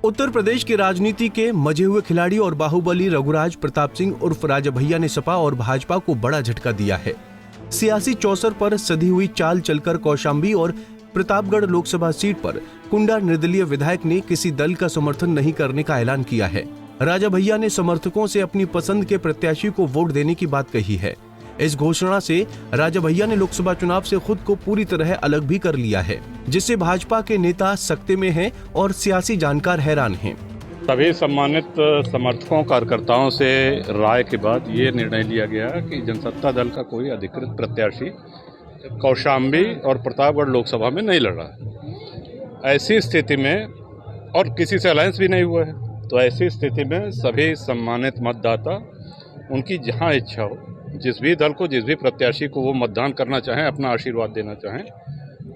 उत्तर प्रदेश की राजनीति के मजे हुए खिलाड़ी और बाहुबली रघुराज प्रताप सिंह उर्फ राजा भैया ने सपा और भाजपा को बड़ा झटका दिया है। सियासी चौसर पर सधी हुई चाल चलकर कौशाम्बी और प्रतापगढ़ लोकसभा सीट पर कुंडा निर्दलीय विधायक ने किसी दल का समर्थन नहीं करने का ऐलान किया है। राजा भैया ने समर्थकों से अपनी पसंद के प्रत्याशी को वोट देने की बात कही है। इस घोषणा से राजा भैया ने लोकसभा चुनाव से खुद को पूरी तरह अलग भी कर लिया है, जिससे भाजपा के नेता सकते में हैं और सियासी जानकार हैरान हैं। सभी सम्मानित समर्थकों कार्यकर्ताओं से राय के बाद ये निर्णय लिया गया कि जनसत्ता दल का कोई अधिकृत प्रत्याशी कौशाम्बी और प्रतापगढ़ लोकसभा में नहीं लड़ रहा है। ऐसी स्थिति में और किसी से अलायंस भी नहीं हुआ है, तो ऐसी स्थिति में सभी सम्मानित मतदाता उनकी जहां इच्छा हो, जिस भी दल को, जिस भी प्रत्याशी को वो मतदान करना चाहें, अपना आशीर्वाद देना चाहें,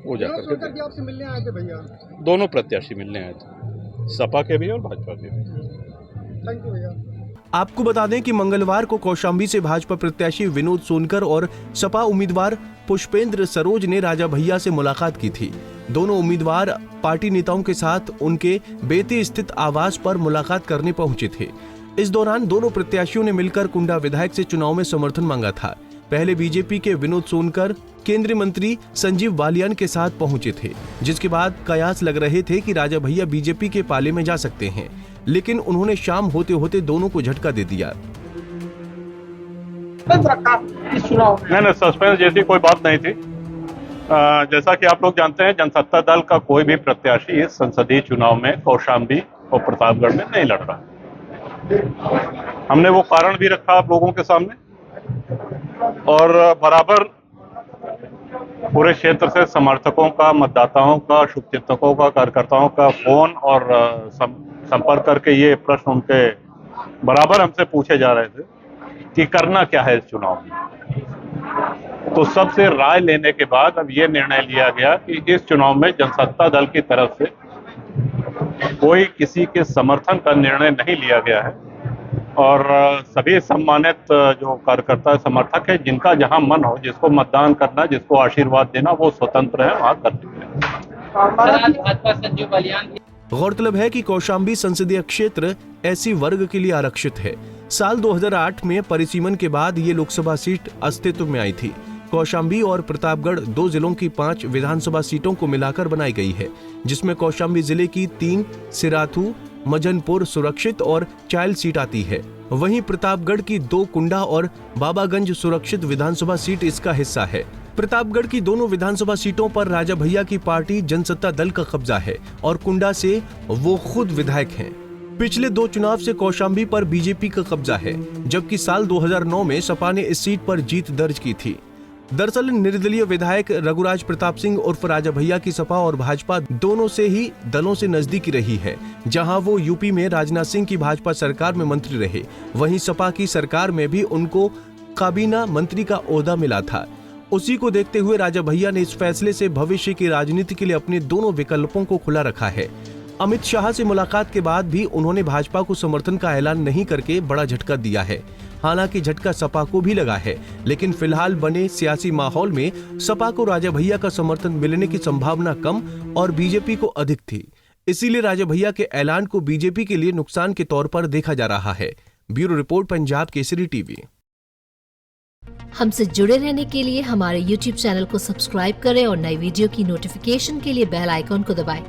वो जाकर के आपसे मिलने आए थे भैया? दोनों प्रत्याशी मिलने आए थे, सपा के भी और भाजपा के भी। थैंक यू भैया। आपको बता दें कि मंगलवार को कौशाम्बी से भाजपा प्रत्याशी विनोद सोनकर और सपा उम्मीदवार पुष्पेंद्र सरोज ने राजा भैया से मुलाकात की थी। दोनों उम्मीदवार पार्टी नेताओं के साथ उनके बेती स्थित आवास पर मुलाकात करने पहुंचे थे। इस दौरान दोनों प्रत्याशियों ने मिलकर कुंडा विधायक से चुनाव में समर्थन मांगा था। पहले बीजेपी के विनोद सोनकर केंद्रीय मंत्री संजीव बालियान के साथ पहुंचे थे, जिसके बाद कयास लग रहे थे कि राजा भैया बीजेपी के पाले में जा सकते हैं, लेकिन उन्होंने शाम होते होते दोनों को झटका दे दिया। नहीं, सस्पेंस जैसी कोई बात नहीं थी। जैसा कि आप लोग जानते हैं, जनसत्ता दल का कोई भी प्रत्याशी इस संसदीय चुनाव में कौशाम्बी और प्रतापगढ़ में नहीं लड़ रहा। हमने वो कारण भी रखा आप लोगों के सामने, और बराबर पूरे क्षेत्र से समर्थकों का, मतदाताओं का, शुभचिंतकों का, कार्यकर्ताओं का फोन और संपर्क करके ये प्रश्न उनके बराबर हमसे पूछे जा रहे थे कि करना क्या है इस चुनाव में। तो सबसे राय लेने के बाद अब ये निर्णय लिया गया कि इस चुनाव में जनसत्ता दल की तरफ से कोई किसी के समर्थन का निर्णय नहीं लिया गया है, और सभी सम्मानित जो कार्यकर्ता समर्थक है, जिनका जहां मन हो, जिसको मतदान करना, जिसको आशीर्वाद देना, वो स्वतंत्र है, वहां कर सकते। गौरतलब है कि कौशाम्बी संसदीय क्षेत्र एससी वर्ग के लिए आरक्षित है। साल 2008 में परिसीमन के बाद ये लोकसभा सीट अस्तित्व में आई थी। कौशाम्बी और प्रतापगढ़ दो जिलों की 5 विधानसभा सीटों को मिलाकर बनाई गई है, जिसमें कौशाम्बी जिले की 3, सिराथू, मजनपुर सुरक्षित और चायल सीट आती है। वहीं प्रतापगढ़ की 2 कुंडा और बाबागंज सुरक्षित विधानसभा सीट इसका हिस्सा है। प्रतापगढ़ की दोनों विधानसभा सीटों पर राजा भैया की पार्टी जनसत्ता दल का कब्जा है और कुंडा से वो खुद विधायक हैं। पिछले 2 चुनाव से कौशाम्बी पर बीजेपी का कब्जा है, जबकि साल 2009 में सपा ने इस सीट पर जीत दर्ज की थी। दरअसल निर्दलीय विधायक रघुराज प्रताप सिंह उर्फ राजा भैया की सपा और भाजपा दोनों से ही दलों से नजदीकी रही है। जहां वो यूपी में राजनाथ सिंह की भाजपा सरकार में मंत्री रहे, वहीं सपा की सरकार में भी उनको काबीना मंत्री का ओहदा मिला था। उसी को देखते हुए राजा भैया ने इस फैसले से भविष्य की राजनीति के लिए अपने दोनों विकल्पों को खुला रखा है। अमित शाह से मुलाकात के बाद भी उन्होंने भाजपा को समर्थन का ऐलान नहीं करके बड़ा झटका दिया है। हालांकि झटका सपा को भी लगा है, लेकिन फिलहाल बने सियासी माहौल में सपा को राजा भैया का समर्थन मिलने की संभावना कम और बीजेपी को अधिक थी। इसीलिए राजा भैया के ऐलान को बीजेपी के लिए नुकसान के तौर पर देखा जा रहा है। Bureau report, Punjab Kesari TV. हमसे जुड़े रहने के लिए हमारे YouTube चैनल को सब्सक्राइब करें और नई वीडियो की नोटिफिकेशन के लिए बेल आइकॉन को दबाएं।